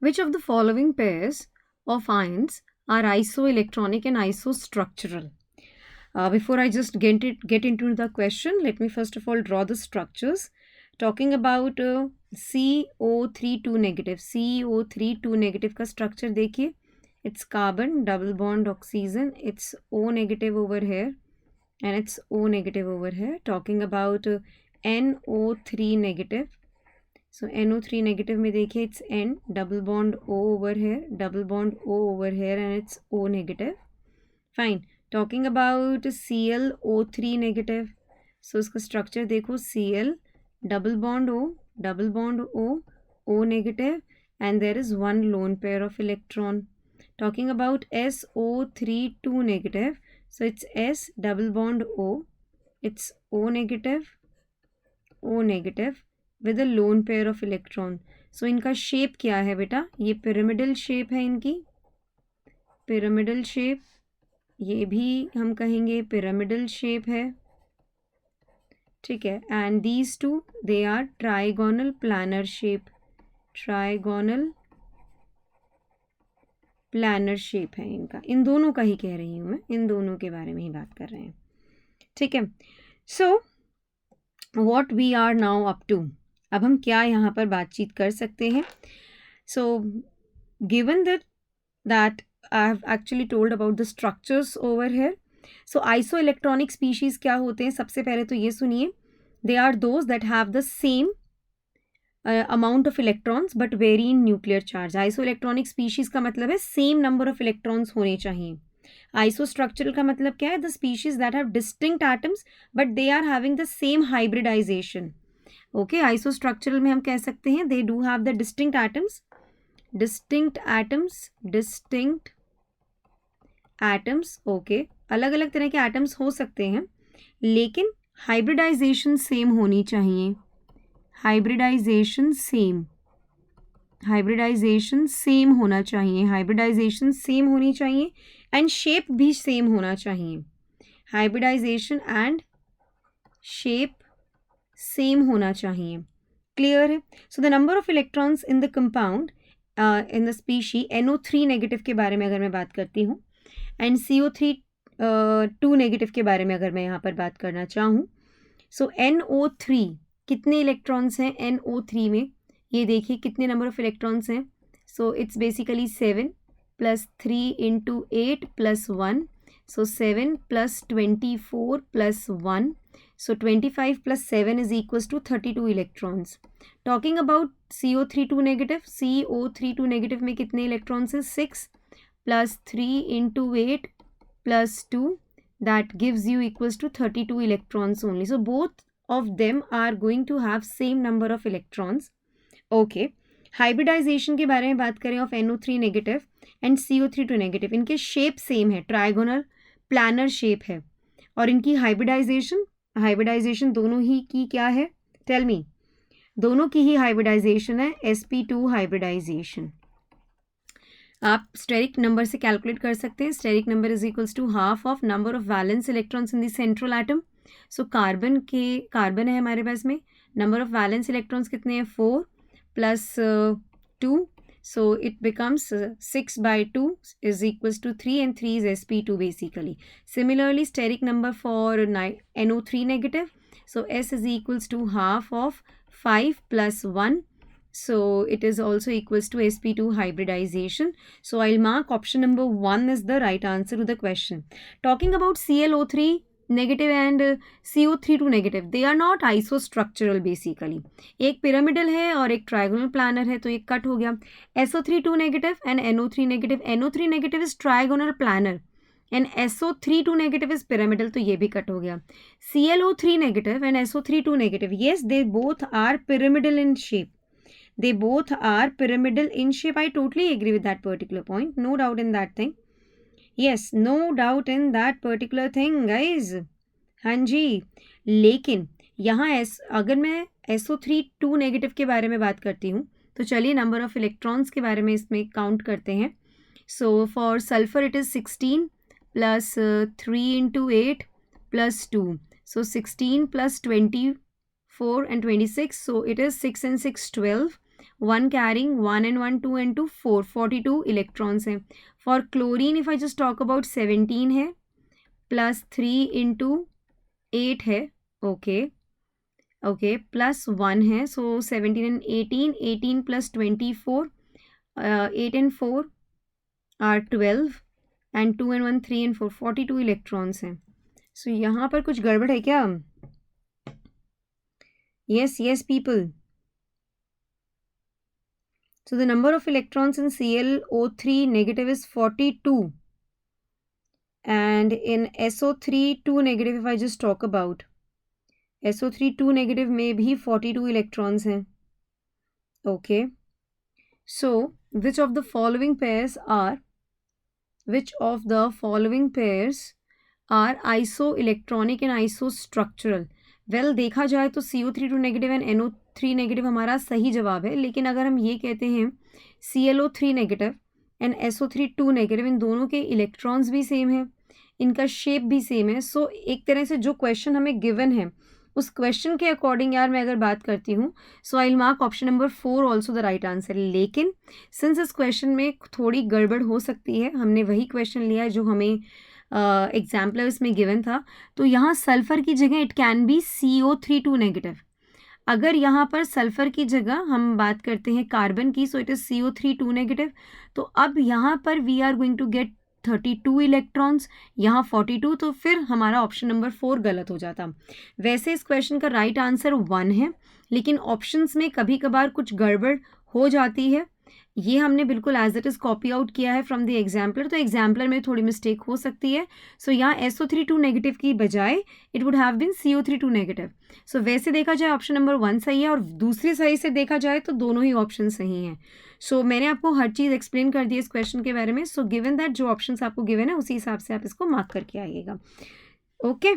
Which of the following pairs of ions are isoelectronic and isostructural? Before I just get into the question, let me first of all draw the structures. Talking about CO3 negative, CO3 negative का structure देखिए. It's carbon, double bond oxygen. It's O negative over here and it's O negative over here. Talking about NO3 negative. So NO3 negative में देखिए it's N, double bond O over here, double bond O over here and it's O negative. Fine. Talking about ClO3 negative. So इसका structure देखो Cl, double bond O, O negative and there is one lone pair of electron. Talking about SO3 2 negative. So it's S, double bond O, it's O negative with a lone pair of electron. So इनका shape क्या है बेटा? ये pyramidal shape है इनकी. pyramidal shape. ये भी हम कहेंगे pyramidal shape है. ठीक है. And these two, they are trigonal planar shape. trigonal planar shape है इनका. इन दोनों का ही कह रही हूँ मैं. इन दोनों के बारे में ही बात कर रहे हैं. ठीक है. So what we are now up to. अब हम क्या यहाँ पर बातचीत कर सकते हैं. So given that I have actually told about the structures over here. So isoelectronic species क्या होते हैं? सबसे पहले तो ये सुनिए. They are those that have the same amount of electrons but vary in nuclear charge. Isoelectronic species का मतलब है same number of electrons होने चाहिए. Isostructural का मतलब क्या है? The species that have distinct atoms but they are having the same hybridization. Okay, isostructural में हम कह सकते हैं they do have the distinct atoms. Okay, अलग अलग तरह के atoms हो सकते हैं लेकिन hybridization same होनी चाहिए. hybridization same होना चाहिए. hybridization same होनी चाहिए and shape भी same होना चाहिए. hybridization and shape same होना चाहिए. Clear है? So the number of electrons in the compound in the species NO3 negative के बारे में अगर मैं बात करती हूँ and CO3 2 negative के बारे में अगर मैं यहाँ पर बात करना चाहूँ. So NO3 कितने इलेक्ट्रॉन्स हैं NO3 में? ये देखिए कितने नंबर ऑफ इलेक्ट्रॉन्स हैं. So it's basically 7 plus 3 into 8 plus 1. So 7 plus 24 plus 1. So 25 plus 7 is equals to 32 electrons. Talking about CO3 2 negative. CO3 2 negative में कितने इलेक्ट्रॉन्स हैं? 6 plus 3 into 8 plus 2. That gives you equals to 32 electrons only. So both of them are going to have same number of electrons. Okay. Hybridization के बारे में बात करें of NO3 negative and CO3 2 negative. इनके shape same है. Trigonal planar shape है. और इनकी hybridization दोनों ही की क्या है? Tell me. दोनों की ही hybridization है sp2 hybridization. आप स्टेरिक नंबर से कैलकुलेट कर सकते हैं. Steric number is equals to half of number of valence electrons in the central atom. So carbon है हमारे पास में. नंबर ऑफ वैलेंस इलेक्ट्रॉन्स कितने हैं? 4 plus 2. So it becomes 6/2 is equals to 3 and 3 is sp2 basically. Similarly steric number for NO3 negative. So s is equals to half of 5 plus 1. So it is also equals to sp2 hybridization. So I'll mark option number 1 is the right answer to the question. Talking about ClO3 negative and CO3 2 negative, they are not isostructural basically. एक pyramidal है और एक trigonal planar है तो ये cut हो गया. SO3 2 negative and NO3 negative. NO3 negative is trigonal planar and SO3 2 negative is pyramidal तो ये भी कट हो गया. ClO3 negative and SO3 2 negative, yes, they both are pyramidal in shape. They both are pyramidal in shape. I totally agree with that particular point. No doubt in that thing. Yes, no doubt in that particular thing, guys. हाँ जी. लेकिन यहाँ अगर मैं SO3 2 negative के बारे में बात करती हूँ तो चलिए नंबर ऑफ इलेक्ट्रॉन्स के बारे में इसमें काउंट करते हैं. So for sulphur it is 16 plus 3 into 8 plus 2. So 16 plus 24 and 26. So it is 6 and 6, 12. 1 carrying 1 and 1 2 and 2 4 42 electrons हैं. For chlorine if I just talk about 17 है प्लस 3 इंटू 8 है. Okay okay plus 1 है. So 17 and 18 18 plus 24 8 and 4 are 12 and 2 and 1 3 and 4 42 electrons हैं. सो यहाँ पर कुछ गड़बड़ है क्या? Yes yes people. So the number of electrons in ClO3 negative is 42 and in SO3 2 negative if I just talk about SO3 2 negative में भी 42 electrons हैं. Okay. So which of the following pairs are isoelectronic and isostructural? Well देखा जाए तो CO3 2 negative and NO3 negative हमारा सही जवाब है. लेकिन अगर हम ये कहते हैं ClO3 negative and SO3 2 negative इन दोनों के इलेक्ट्रॉन्स भी सेम है, इनका शेप भी सेम है. सो एक तरह से जो क्वेश्चन हमें गिवन है उस क्वेश्चन के अकॉर्डिंग यार मैं अगर बात करती हूँ so I will mark option number 4 also the right answer. लेकिन सिंस इस क्वेश्चन में थोड़ी गड़बड़ हो सकती है, हमने वही क्वेश्चन लिया जो हमें एग्जाम्पलर्स में गिवन था, तो यहाँ सल्फर की जगह it can be CO3 2 negative. अगर यहाँ पर सल्फर की जगह हम बात करते हैं कार्बन की, so it is CO3 2 negative. तो अब यहाँ पर we are going to get 32 electrons, यहाँ 42, तो फिर हमारा ऑप्शन नंबर 4 गलत हो जाता. वैसे इस क्वेश्चन का राइट आंसर 1 है, लेकिन ऑप्शंस में कभी कभार कुछ गड़बड़ हो जाती है. ये हमने बिल्कुल as it is copy out किया है फ्रॉम द एग्जाम्पलर, तो एग्जाम्पलर में थोड़ी मिस्टेक हो सकती है. सो यहाँ SO3 2 नेगेटिव की बजाय it would have been CO3 2 negative. So वैसे देखा जाए ऑप्शन नंबर 1 सही है और दूसरी सही से देखा जाए तो दोनों ही ऑप्शन सही हैं. सो मैंने आपको हर चीज़ एक्सप्लेन कर दी इस क्वेश्चन के बारे में. सो गिवन दैट जो ऑप्शन आपको गिवन है उसी हिसाब से आप इसको मार्क करके आइएगा. ओके